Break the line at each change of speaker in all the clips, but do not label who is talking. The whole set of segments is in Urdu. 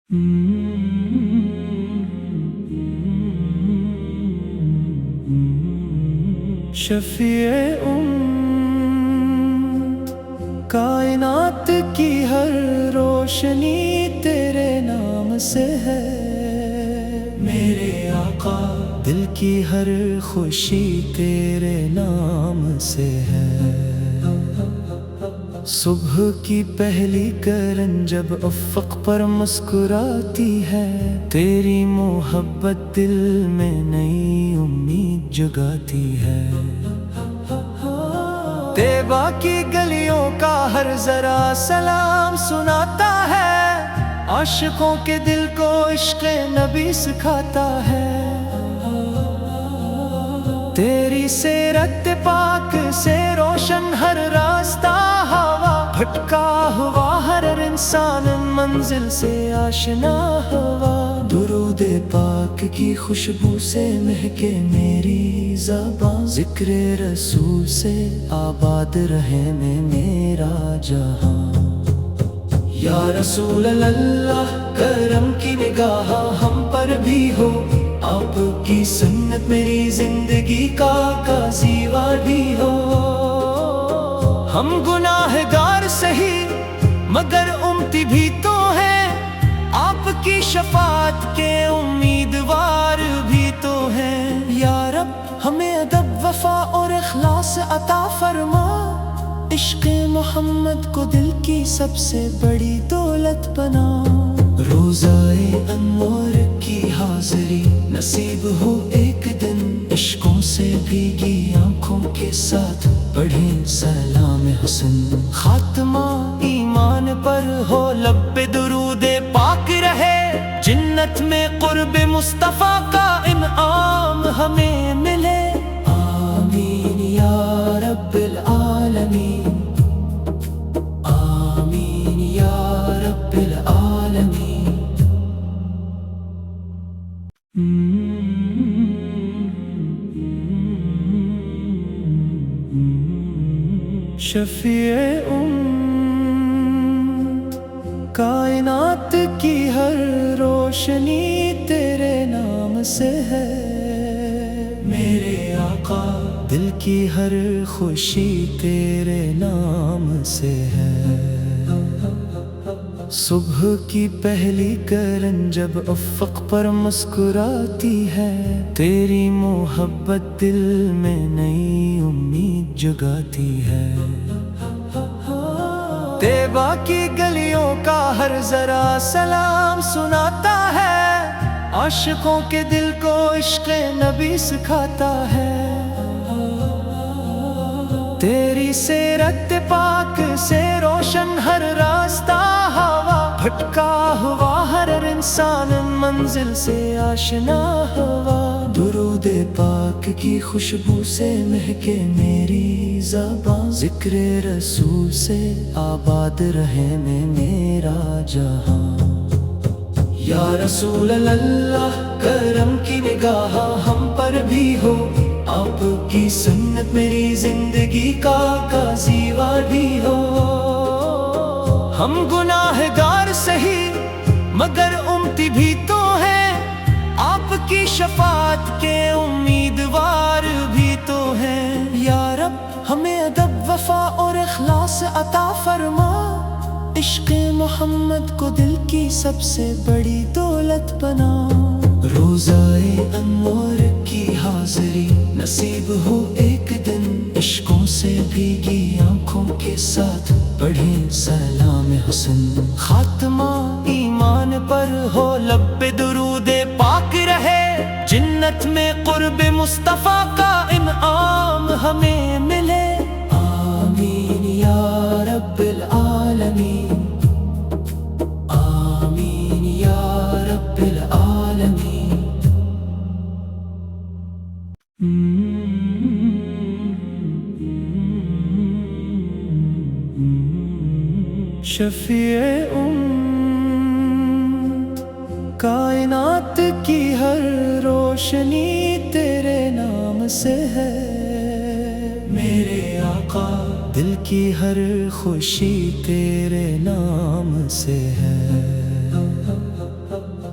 شفیع کائنات کی ہر روشنی تیرے نام سے ہے، میرے آقا دل کی ہر خوشی تیرے نام سے ہے۔ صبح کی پہلی کرن جب افق پر مسکراتی ہے، تیری محبت دل میں نئی امید جگاتی ہے۔ طیبہ کی گلیوں کا ہر ذرا سلام سناتا ہے، عاشقوں کے دل کو عشق نبی سکھاتا ہے۔ تیری سیرت پاک سے روشن ہر راستہ، ہوا بھٹکا ہوا ہر انسان منزل سے آشنا ہوا۔ درود پاک کی خوشبو سے مہکے میری زبان، ذکر رسول سے آباد رہے میں میرا جہاں۔ یا رسول اللہ کرم کی نگاہ ہم پر بھی ہو، آپ کی سنت میری زندگی کا کازیوار بھی ہو۔ ہم گناہگار سہی مگر امتی بھی تو ہیں، آپ کی شفاعت کے امیدوار بھی تو ہیں۔ یا رب ہمیں ادب وفا اور اخلاص عطا فرما، عشق محمد کو دل کی سب سے بڑی دولت بنا۔ روزائے انوار کی حاضری نصیب ہو ایک دن، عشقوں سے بھیگی آنکھوں کے ساتھ پڑھیں سلام حسن۔ خاتمہ ایمان پر ہو، لب پہ درود پاک رہے، جنت میں قرب مصطفیٰ کا انعام ہمیں ملے۔ آمین یا رب العالمین، آمین یا رب العالمین۔ شفیع کائنات کی ہر روشنی تیرے نام سے ہے، میرے آقا دل کی ہر خوشی تیرے نام سے ہے۔ صبح کی پہلی کرن جب افق پر مسکراتی ہے، تیری محبت دل میں نئی امید جگاتی ہے۔ طیبہ کی گلیوں کا ہر ذرا سلام سناتا ہے، عاشقوں کے دل کو عشق نبی سکھاتا ہے۔ تیری سیرت پاک سے روشن ہر راستہ، ہوا بھٹکا ہوا ہر انسان منزل سے آشنا ہوا۔ درود پاک کی خوشبو سے مہکے میری زبان، ذکر رسول سے آباد رہے میں میرا جہاں۔ یا رسول اللہ کرم کی نگاہ ہم پر بھی ہو، آپ کی سنت میری زندگی کا کازیوار بھی ہو۔ ہم گناہگار سہی مگر امتی بھی تو ہیں، آپ کی شفاعت کے امیدوار بھی تو ہیں۔ یا رب ہمیں ادب وفا اور اخلاص عطا فرما، عشق محمد کو دل کی سب سے بڑی دولت بنا۔ روزائے انوار کی حاضری نصیب ہو ایک دن، عشقوں سے بھیگی آنکھوں کے ساتھ پڑھیں سلام حسن۔ خاتمہ ایمان پر ہو، لب پہ درود پاک رہے، جنت میں قرب مصطفیٰ کا انعام ہمیں ملے۔ آمین یا رب العالمین، آمین یا رب العالمین۔ شفیع کائنات کی ہر روشنی تیرے نام سے ہے، میرے آقا دل کی ہر خوشی تیرے نام سے ہے۔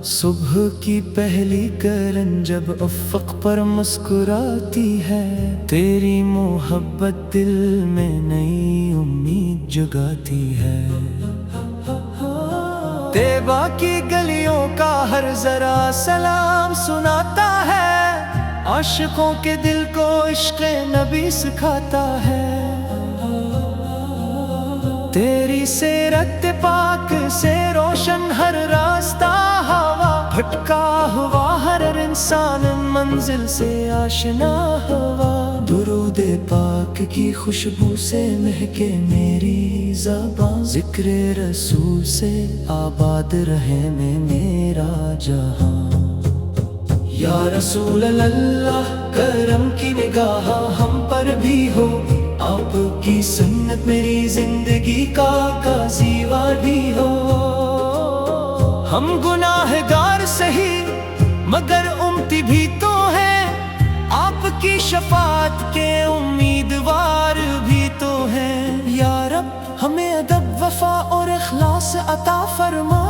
صبح کی پہلی کرن جب افق پر مسکراتی ہے، تیری محبت دل میں نئی امید جگاتی ہے۔ طیبہ کی گلیوں کا ہر ذرا سلام سناتا ہے، عاشقوں کے دل کو عشق نبی سکھاتا ہے۔ تیری سیرت پاک سے روشن ہر راستہ، ہوا بھٹکا ہوا ہر انسان منزل سے آشنا ہوا۔ درود پاک کی خوشبو سے مہکے میری زبان، ذکر رسول سے آباد رہے میں میرا جہاں۔ یا رسول اللہ کرم کی نگاہ ہم پر بھی ہو، آپ کی سنت میری زندگی کا کازیوار بھی ہو۔ ہم گناہگار سہی مگر امتی بھی تو ہیں، آپ کی شفاعت کے امیدوار بھی تو ہیں۔ یا رب ہمیں ادب وفا اور اخلاص عطا فرما،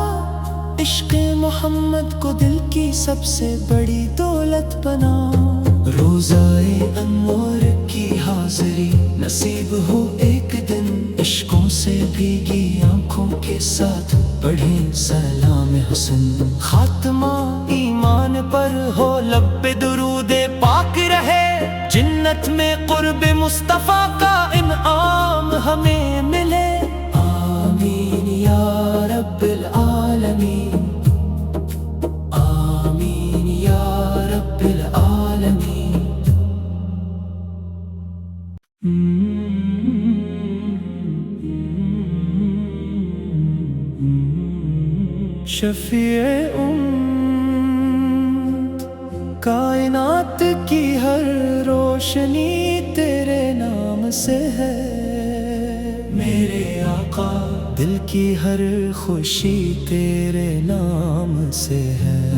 عشق محمد کو دل کی سب سے بڑی دولت بنا۔ روزائے انوار کی حاضری نصیب ہو ایک دن، عشقوں سے بھیگی آنکھوں کے ساتھ پڑھیں سلام حسن۔ خاتمہ ایمان پر ہو، لب درود پاک رہے، جنت میں قرب مصطفیٰ کا انعام ہمیں ملے۔ آمین یا رب العالمین، آمین یا رب العالمین۔ شفیع کائنات کی ہر روشنی تیرے نام سے ہے، میرے آقا دل کی ہر خوشی تیرے نام سے ہے۔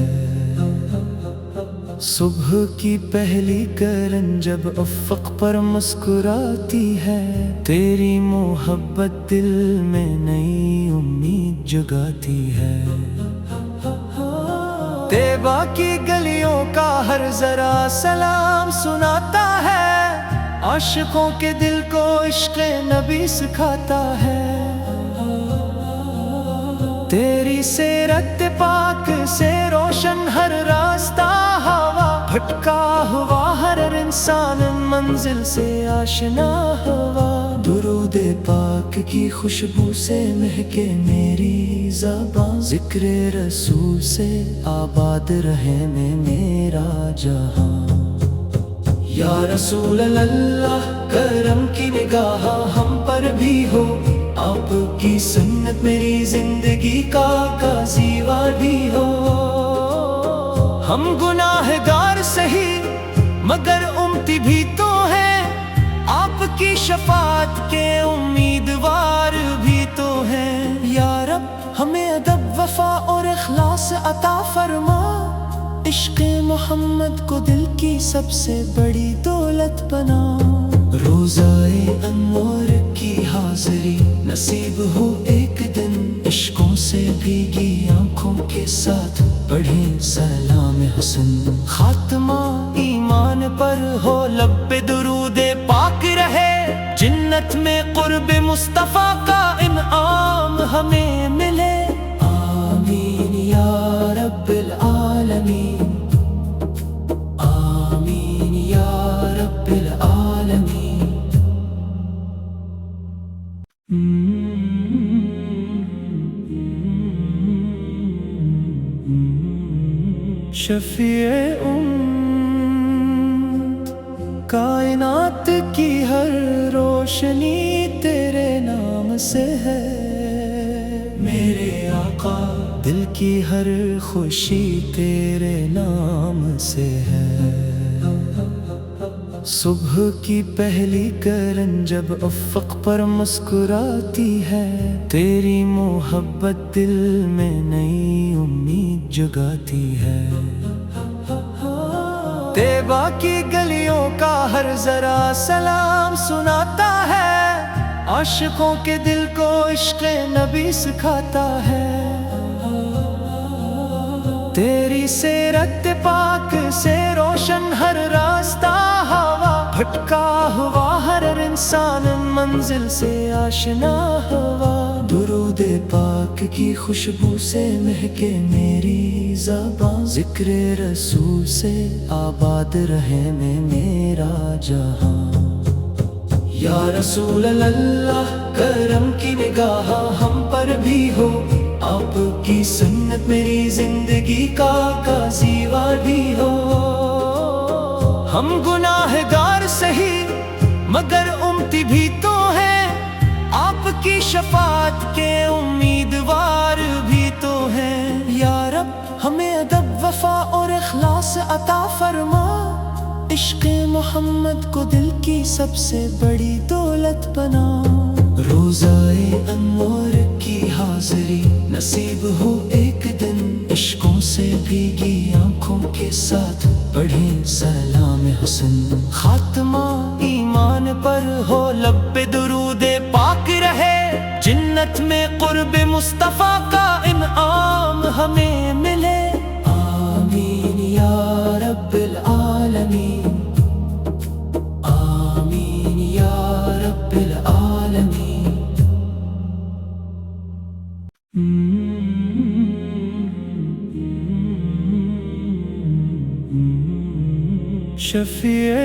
صبح کی پہلی کرن جب افق پر مسکراتی ہے، تیری محبت دل میں نئی امید جگاتی ہے۔ طیبہ کی گلیوں کا ہر ذرا سلام سناتا ہے، عاشقوں کے دل کو عشق نبی سکھاتا ہے۔ تیری سیرت پاک سے روشن ہر راستہ، ہوا بھٹکا ہوا ہر انسان منزل سے آشنا ہوا۔ درود پاک کی خوشبو سے مہکے میری زبان، ذکر رسول سے آباد رہے میں میرا جہاں۔ یا رسول اللہ کرم کی نگاہ ہم پر بھی ہو، آپ کی سنت میری زندگی کا کازیوار بھی ہو۔ ہم گناہگار سہی مگر امتی بھی تو ہیں، آپ کی شفاعت کے امیدوار بھی تو ہیں۔ یا رب ہمیں ادب وفا اور اخلاص عطا فرما، عشق محمد کو دل کی سب سے بڑی دولت بنا۔ روزائے انوار کی حاضری نصیب ہو ایک دن، عشقوں سے بھیگی آنکھوں کے ساتھ پڑھیں سلام حسن۔ خاتمہ ایمان پر ہو، لب درود پاک رہے، جنت میں قرب مصطفیٰ کا انعام ہمیں ملے۔ آمین یا رب العالمین، آمین یا رب العالمین۔ شفیع کائنات کی ہر روشنی تیرے نام سے ہے، میرے آقا دل کی ہر خوشی تیرے نام سے ہے۔ صبح کی پہلی کرن جب افق پر مسکراتی ہے، تیری محبت دل میں نئی امید جگاتی ہے۔ طیبہ کی گلیوں کا ہر ذرا سلام سناتا ہے، عاشقوں کے دل کو عشق نبی سکھاتا ہے۔ تیری سیرت پاک سے روشن ہر راستہ ہوا، بھٹکا ہوا ہر انسان منزل سے آشنا ہوا۔ درود پاک کی خوشبو سے مہکے میری زبان، ذکر رسول سے آباد رہے میں میرا جہاں۔ یا رسول اللہ کرم کی نگاہ ہم پر بھی ہو، آپ کی سنت میری زندگی کا کازیوار بھی ہو۔ ہم گناہگار سہی مگر امتی بھی تو ہیں، آپ کی شفاعت کے امیدوار بھی تو ہیں۔ یا رب ہمیں ادب وفا اور اخلاص عطا فرما، عشق محمد کو دل کی سب سے بڑی دولت بنا۔ روزائے انوار کی حاضری نصیب ہو ایک دن، عشقوں سے بھیگی آنکھوں کے ساتھ پڑھیں سلام حسن۔ خاتمہ ایمان پر ہو، لب پہ درود پاک رہے، جنت میں قرب مصطفیٰ کا انعام ہمیں ملے۔ آمین یا رب العالمین، آمین یا رب العالمین۔ شفیع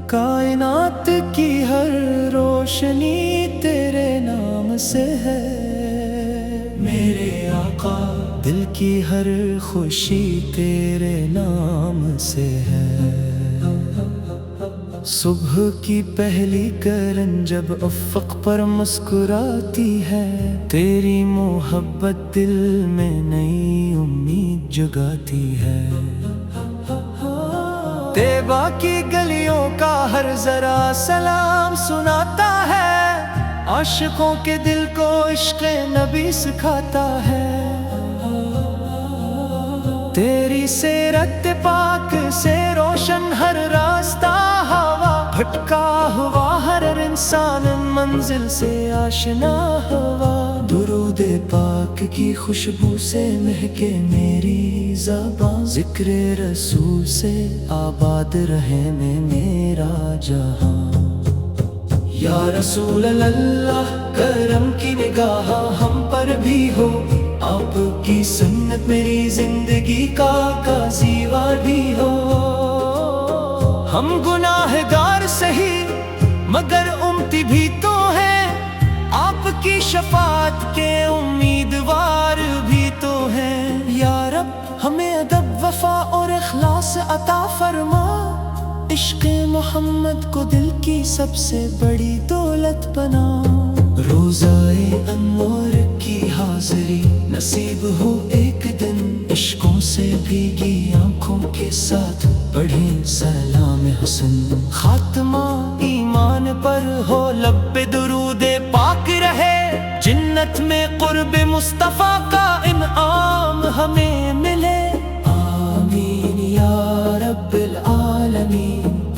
کائنات کی ہر روشنی تیرے نام سے ہے، میرے آقا دل کی ہر خوشی تیرے نام سے ہے۔ صبح کی پہلی کرن جب افق پر مسکراتی ہے، تیری محبت دل میں نئی امید جگاتی ہے۔ طیبہ کی گلیوں کا ہر ذرا سلام سناتا ہے، عاشقوں کے دل کو عشق نبی سکھاتا ہے۔ تیری سیرت پاک سے روشن ہر راستہ ہوا، بھٹکا ہوا ہر انسان منزل سے آشنا ہوا۔ درود پاک کی خوشبو سے مہکے میری زبان، ذکر رسول سے آباد رہے میں میرا جہاں۔ یا رسول اللہ کرم کی نگاہ ہم پر بھی ہو، آپ کی سنت میری زندگی کا کازیوار بھی ہو۔ ہم گناہگار سہی مگر امتی بھی تو ہیں، آپ کی شفاعت کے امیدوار بھی تو ہیں۔ یا رب ہمیں ادب وفا اور اخلاص عطا فرما، عشق محمد کو دل کی سب سے بڑی دولت بنا۔ روزائے انوار کی حاضری نصیب ہو ایک دن، عشقوں سے بھیگی آنکھوں کے ساتھ پڑھیں سلام حسن۔ خاتمہ ایمان پر ہو، لب پہ درود پاک رہے، جنت میں قرب مصطفیٰ کا انعام ہمیں ملے۔ آمین یا رب العالمین،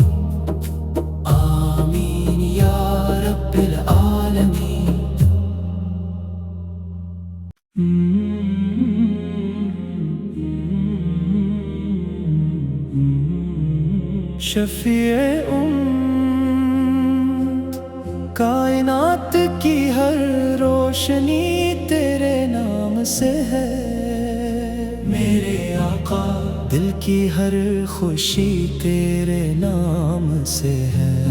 آمین یا رب العالمین۔ شفیع کائنات کی ہر روشنی تیرے نام سے ہے، میرے آقا دل کی ہر خوشی تیرے نام سے ہے۔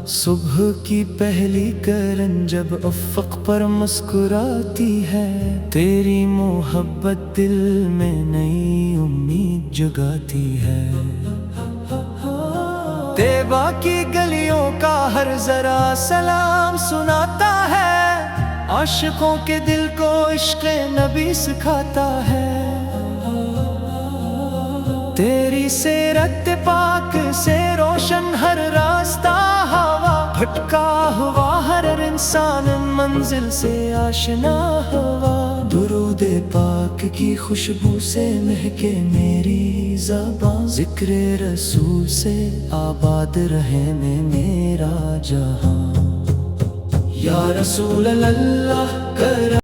صبح کی پہلی کرن جب افق پر مسکراتی ہے، تیری محبت دل میں نئی امید جگاتی ہے۔ طیبہ کی گلیوں کا ہر ذرا سلام سناتا ہے، عاشقوں کے دل کو عشق نبی سکھاتا ہے۔ تیری سیرت پاک سے روشن ہر راستہ ہوا، بھٹکا ہوا ہر انسان منزل سے آشنا ہوا۔ درود پاک کی خوشبو سے مہکے میری زبان، ذکر رسول سے آباد رہے میں میرا جہاں۔ یا رسول اللہ کرم